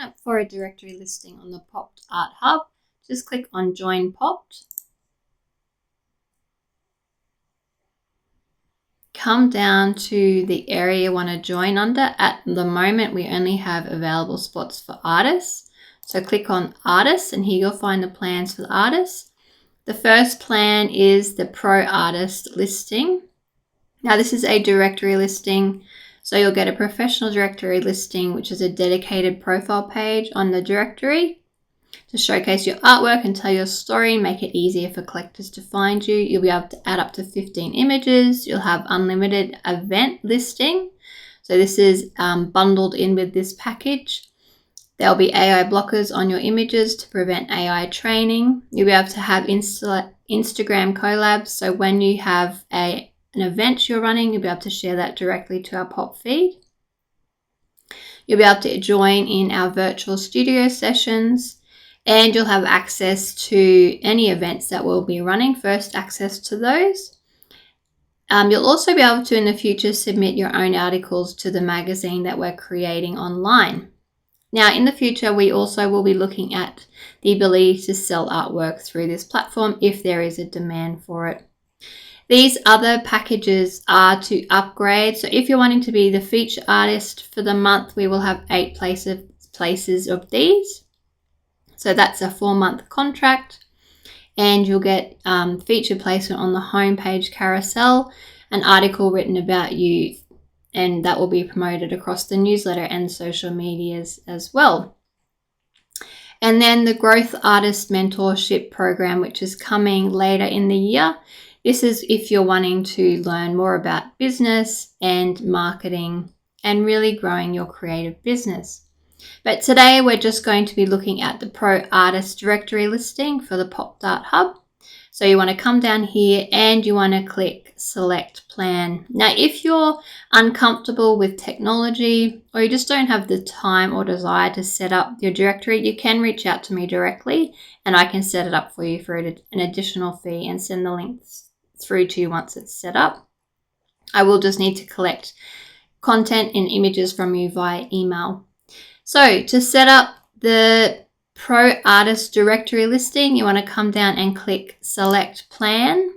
up for a directory listing on the Popped Art Hub, just click on Join Popped. Come down to the area you want to join under. At the moment, we only have available spots for artists. So click on Artists, and here you'll find the plans for the artists. The first plan is the Pro Artist listing. Now this is a directory listing. So you'll get a professional directory listing, which is a dedicated profile page on the directory to showcase your artwork and tell your story and make it easier for collectors to find you. You'll be able to add up to 15 images. You'll have unlimited event listing. So this is bundled in with this package. There'll be AI blockers on your images to prevent AI training. You'll be able to have Instagram collabs. So when you have an event you're running, you'll be able to share that directly to our pop feed. You'll be able to join in our virtual studio sessions, and you'll have access to any events that we'll be running, first access to those. You'll also be able to in the future submit your own articles to the magazine that we're creating online. Now in the future, we also will be looking at the ability to sell artwork through this platform if there is a demand for it. These other packages are to upgrade. So if you're wanting to be the feature artist for the month, we will have 8 places of these. So that's a 4-month contract, and you'll get feature placement on the homepage carousel, an article written about you, and that will be promoted across the newsletter and social medias as well. And then the Growth Artist Mentorship Program, which is coming later in the year. This is if you're wanting to learn more about business and marketing and really growing your creative business. But today we're just going to be looking at the Pro Artist Directory listing for the Popped Art Hub. So you want to come down here and you want to click Select Plan. Now, if you're uncomfortable with technology or you just don't have the time or desire to set up your directory, you can reach out to me directly and I can set it up for you for an additional fee and send the links through to you once it's set up. I will just need to collect content and images from you via email. So to set up the Pro Artist Directory listing, you want to come down and click Select Plan.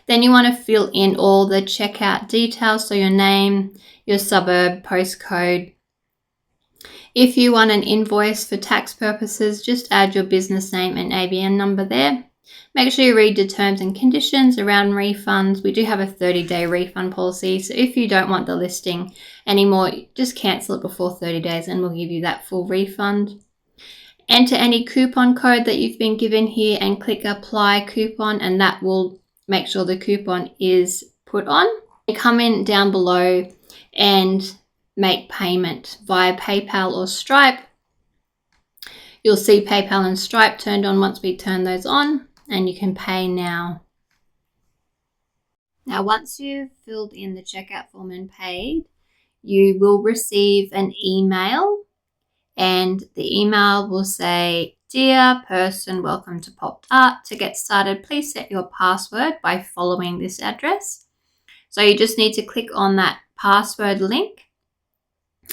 Then you want to fill in all the checkout details, so your name, your suburb, postcode. If you want an invoice for tax purposes, just add your business name and ABN number there. Make sure you read the terms and conditions around refunds. We do have a 30-day refund policy, so if you don't want the listing anymore, just cancel it before 30 days and we'll give you that full refund. Enter any coupon code that you've been given here and click Apply Coupon, and that will make sure the coupon is put on. You come in down below and make payment via PayPal or Stripe. You'll see PayPal and Stripe turned on once we turn those on, and you can pay now. Now, once you've filled in the checkout form and paid, you will receive an email, and the email will say, "Dear person, welcome to Popped Art. To get started, please set your password by following this address." So you just need to click on that password link.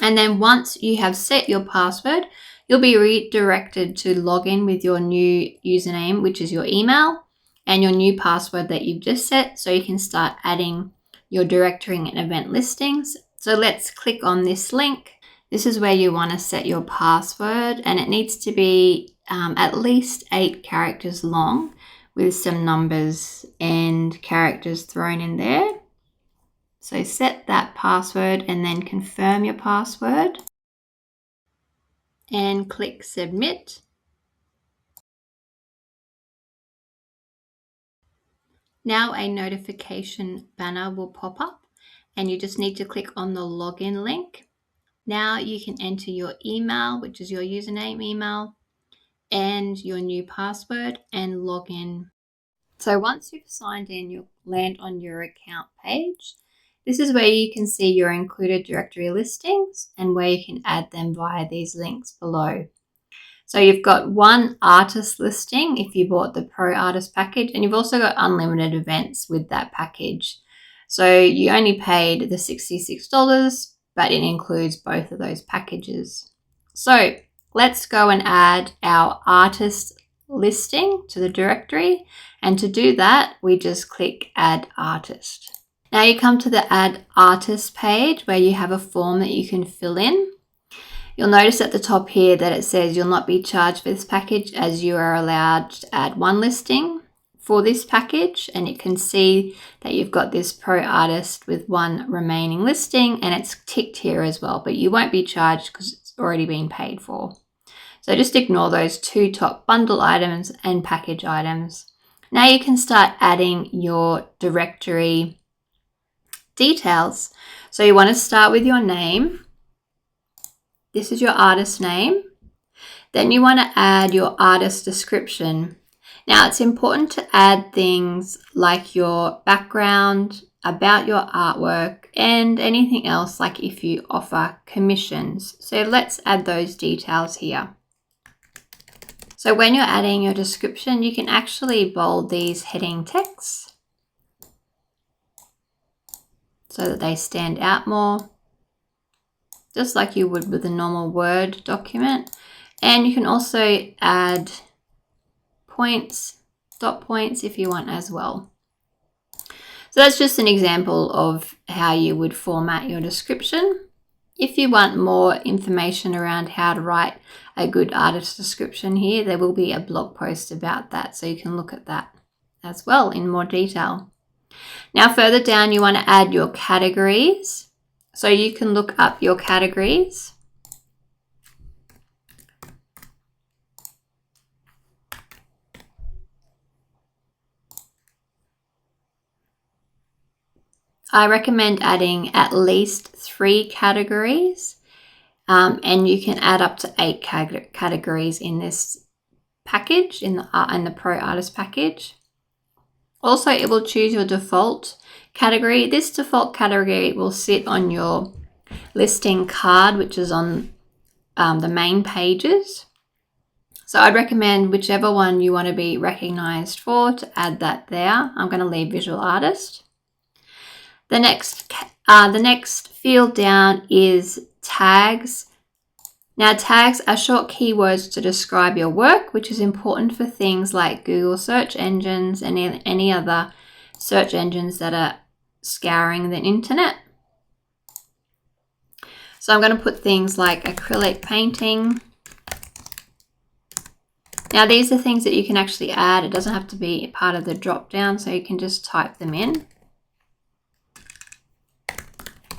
And then once you have set your password, you'll be redirected to log in with your new username, which is your email, and your new password that you've just set, so you can start adding your directory and event listings. So let's click on this link. This is where you want to set your password, and it needs to be at least 8 characters long with some numbers and characters thrown in there. So set that password and then confirm your password and click Submit. Now a notification banner will pop up and you just need to click on the login link. Now you can enter your email, which is your username email, and your new password and log in. So once you've signed in, you'll land on your account page. This is where you can see your included directory listings and where you can add them via these links below. So you've got one artist listing if you bought the Pro Artist package, and you've also got unlimited events with that package. So you only paid the $66, but it includes both of those packages. So let's go and add our artist listing to the directory. And to do that, we just click Add Artist. Now you come to the Add Artist page where you have a form that you can fill in. You'll notice at the top here that it says you'll not be charged for this package as you are allowed to add one listing for this package, and you can see that you've got this pro artist with one remaining listing and it's ticked here as well, but you won't be charged because it's already been paid for. So just ignore those two top bundle items and package items. Now you can start adding your directory details. So you want to start with your name. This is your artist name. Then you want to add your artist description. Now it's important to add things like your background, about your artwork, and anything else like if you offer commissions. So let's add those details here. So when you're adding your description, you can actually bold these heading texts so that they stand out more, just like you would with a normal Word document. And you can also add points, dot points if you want as well. So that's just an example of how you would format your description. If you want more information around how to write a good artist description here, there will be a blog post about that, so you can look at that as well in more detail. Now further down you want to add your categories. So you can look up your categories. I recommend adding at least 3 categories, and you can add up to 8 categories in this package, in the Pro Artist package. Also, it will choose your default category. This default category will sit on your listing card, which is on the main pages. So I'd recommend whichever one you want to be recognized for to add that there. I'm going to leave Visual Artist. The next field down is tags. Now tags are short keywords to describe your work, which is important for things like Google search engines and any other search engines that are scouring the internet. So I'm going to put things like acrylic painting. Now these are things that you can actually add. It doesn't have to be part of the drop down, so you can just type them in.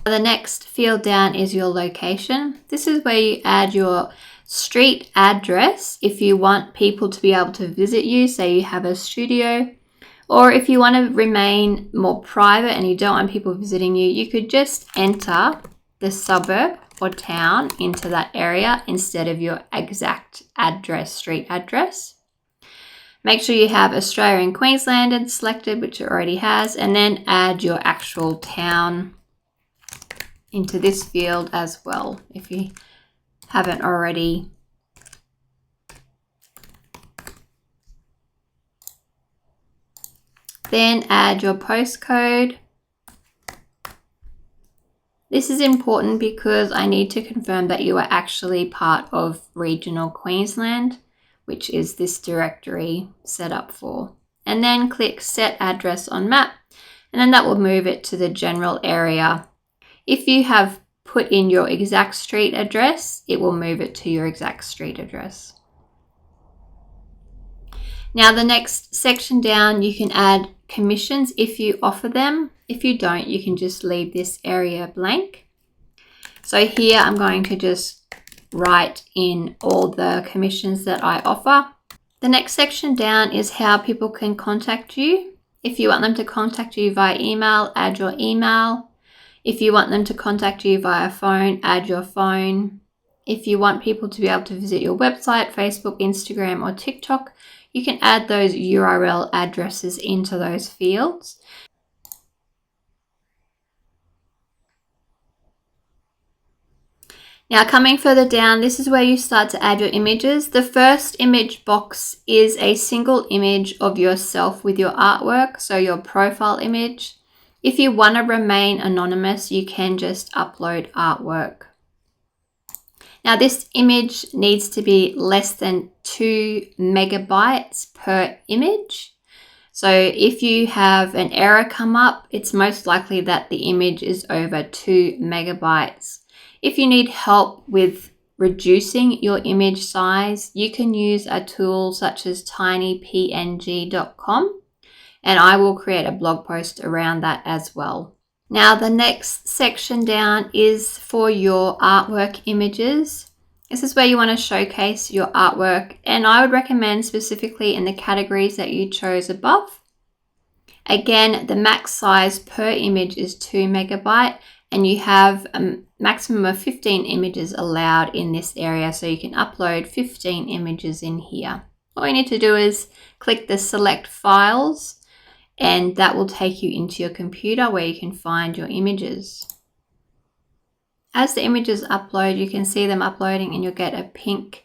The next field down is your location. This is where you add your street address if you want people to be able to visit you, say you have a studio, or if you want to remain more private and you don't want people visiting you, you could just enter the suburb or town into that area instead of your exact address, street address. Make sure you have Australia and Queensland selected, which it already has, and then add your actual town into this field as well if you haven't already. Then add your postcode. This is important because I need to confirm that you are actually part of regional Queensland, which is this directory set up for. And then click Set Address on Map, and then that will move it to the general area. If you have put in your exact street address, it will move it to your exact street address. Now the next section down, you can add commissions if you offer them. If you don't, you can just leave this area blank. So here I'm going to just write in all the commissions that I offer. The next section down is how people can contact you. If you want them to contact you via email, add your email. If you want them to contact you via phone, add your phone. If you want people to be able to visit your website, Facebook, Instagram, or TikTok, you can add those URL addresses into those fields. Now coming further down, this is where you start to add your images. The first image box is a single image of yourself with your artwork, so your profile image. If you want to remain anonymous, you can just upload artwork. Now this image needs to be less than 2 megabytes per image. So if you have an error come up, it's most likely that the image is over 2 megabytes. If you need help with reducing your image size, you can use a tool such as tinypng.com, and I will create a blog post around that as well. Now the next section down is for your artwork images. This is where you want to showcase your artwork, and I would recommend specifically in the categories that you chose above. Again, the max size per image is 2 megabyte, and you have a maximum of 15 images allowed in this area, so you can upload 15 images in here. All you need to do is click the select files, and that will take you into your computer where you can find your images. As the images upload, you can see them uploading and you'll get a pink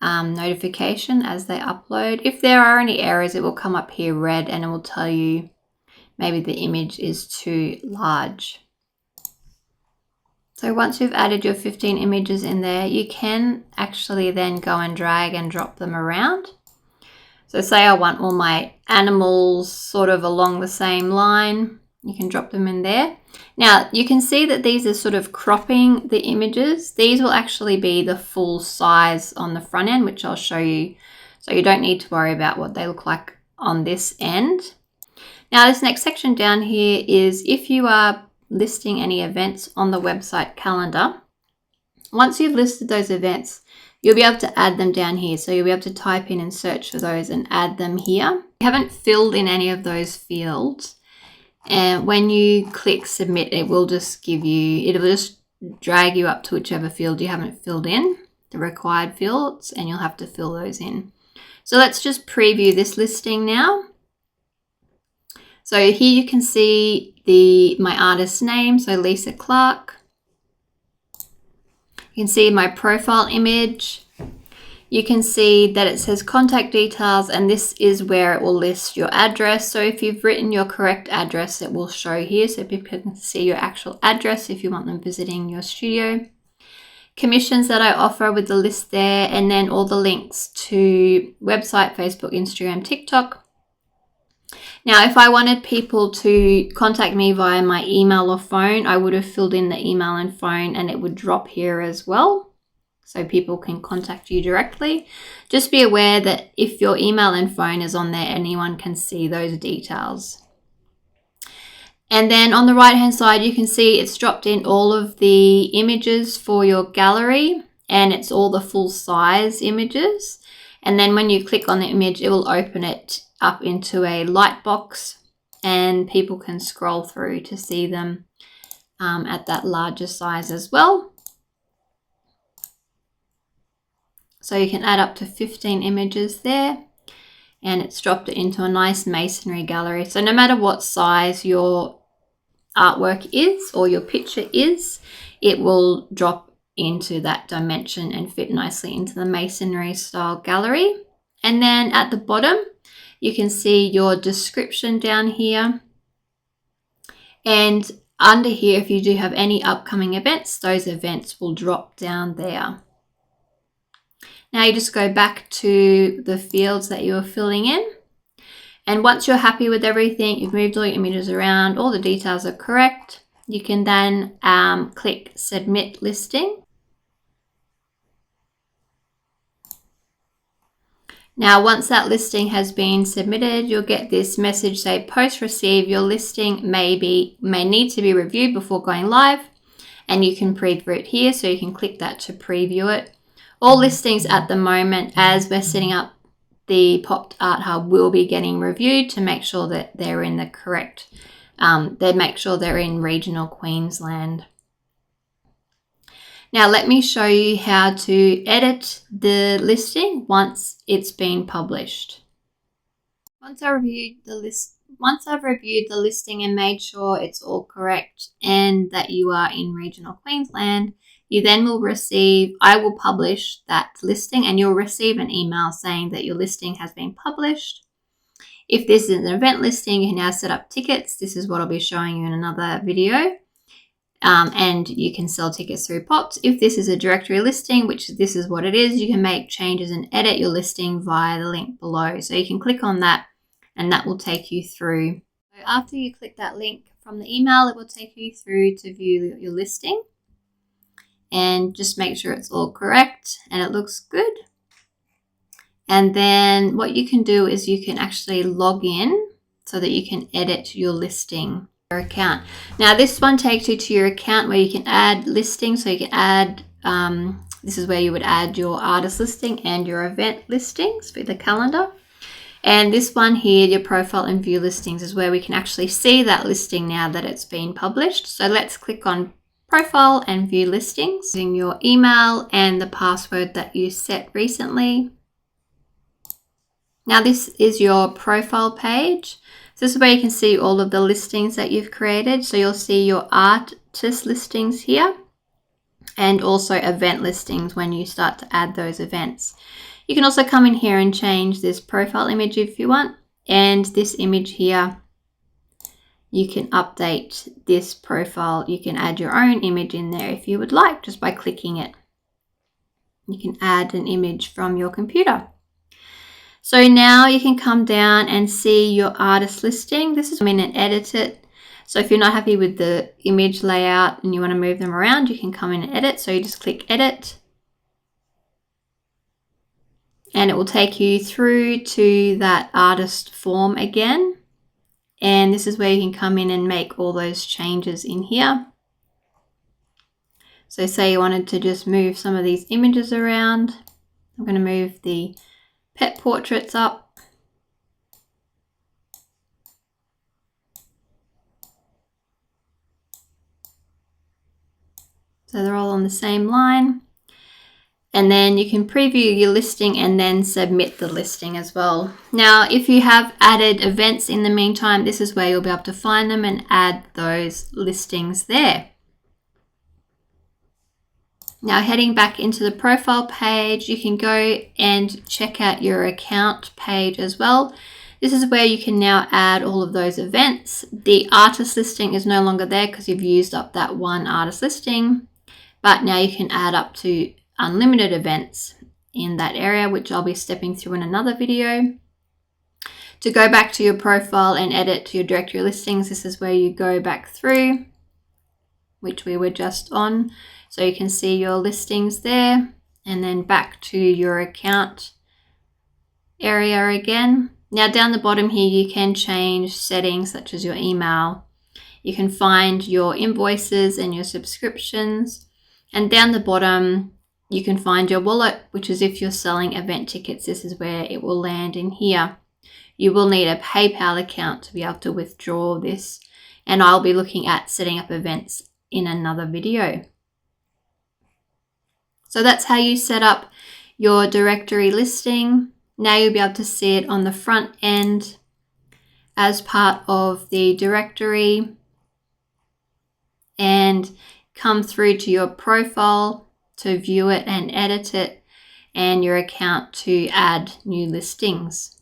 notification as they upload. If there are any errors, it will come up here red and it will tell you maybe the image is too large. So once you've added your 15 images in there, you can actually then go and drag and drop them around. So say I want all my animals sort of along the same line, you can drop them in there. Now you can see that these are sort of cropping the images. These will actually be the full size on the front end, which I'll show you. So you don't need to worry about what they look like on this end. Now this next section down here is if you are listing any events on the website calendar. Once you've listed those events, you'll be able to add them down here. So you'll be able to type in and search for those and add them here. You haven't filled in any of those fields. And when you click submit, it will just it'll just drag you up to whichever field you haven't filled in, the required fields, and you'll have to fill those in. So let's just preview this listing now. So here you can see my artist's name, so Lisa Clark. You can see my profile image. You can see that it says contact details, and this is where it will list your address. So if you've written your correct address, it will show here so people can see your actual address if you want them visiting your studio. Commissions that I offer with the list there, and then all the links to website, Facebook, Instagram, TikTok. Now, if I wanted people to contact me via my email or phone, I would have filled in the email and phone, and it would drop here as well. So people can contact you directly. Just be aware that if your email and phone is on there, anyone can see those details. And then on the right hand side, you can see it's dropped in all of the images for your gallery, and it's all the full size images. And then when you click on the image, it will open it up into a light box, and people can scroll through to see them at that larger size as well. So you can add up to 15 images there, and it's dropped it into a nice masonry gallery. So no matter what size your artwork is or your picture is, it will drop into that dimension and fit nicely into the masonry style gallery. And then at the bottom, you can see your description down here. And under here, if you do have any upcoming events, those events will drop down there. Now you just go back to the fields that you were filling in. And once you're happy with everything, you've moved all your images around, all the details are correct, you can then click Submit Listing. Now, once that listing has been submitted, you'll get this message say, post received, your listing may need to be reviewed before going live, and you can preview it here. So you can click that to preview it. All listings at the moment, as we're setting up the Popped Art Hub, will be getting reviewed to make sure that they're in the correct, they make sure they're in regional Queensland. Now let me show you how to edit the listing once it's been published. Once I've reviewed the listing and made sure it's all correct and that you are in regional Queensland, you then will receive, I will publish that listing, and you'll receive an email saying that your listing has been published. If this is an event listing, you can now set up tickets. This is what I'll be showing you in another video. and you can sell tickets through POTS. If this is a directory listing, which this is what it is, you can make changes and edit your listing via the link below. So you can click on that and that will take you through. So after you click that link from the email, it will take you through to view your listing and just make sure it's all correct and it looks good. And then what you can do is you can actually log in so that you can edit your listing, your account. Now this one takes you to your account where you can add listings. So you can add, this is where you would add your artist listing and your event listings for the calendar. And this one here, your profile and view listings, is where we can actually see that listing now that it's been published. So let's click on profile and view listings using your email and the password that you set recently. Now this is your profile page. So this is where you can see all of the listings that you've created. So you'll see your artist listings here and also event listings when you start to add those events. You can also come in here and change this profile image if you want. And this image here, you can update this profile. You can add your own image in there if you would like, just by clicking it. You can add an image from your computer. So now you can come down and see your artist listing. This is come in and edit it. So if you're not happy with the image layout and you want to move them around, you can come in and edit. So you just click edit. And it will take you through to that artist form again. And this is where you can come in and make all those changes in here. So say you wanted to just move some of these images around. I'm going to move the pet portraits up. So they're all on the same line. And then you can preview your listing and then submit the listing as well. Now, if you have added events in the meantime, this is where you'll be able to find them and add those listings there. Now, heading back into the profile page, you can go and check out your account page as well. This is where you can now add all of those events. The artist listing is no longer there because you've used up that one artist listing, but now you can add up to unlimited events in that area, which I'll be stepping through in another video. To go back to your profile and edit your directory listings, this is where you go back through, which we were just on. So you can see your listings there and then back to your account area again. Now down the bottom here, you can change settings such as your email. You can find your invoices and your subscriptions. And down the bottom, you can find your wallet, which is if you're selling event tickets, this is where it will land in here. You will need a PayPal account to be able to withdraw this. And I'll be looking at setting up events in another video. So that's how you set up your directory listing. Now you'll be able to see it on the front end as part of the directory and come through to your profile to view it and edit it, and your account to add new listings.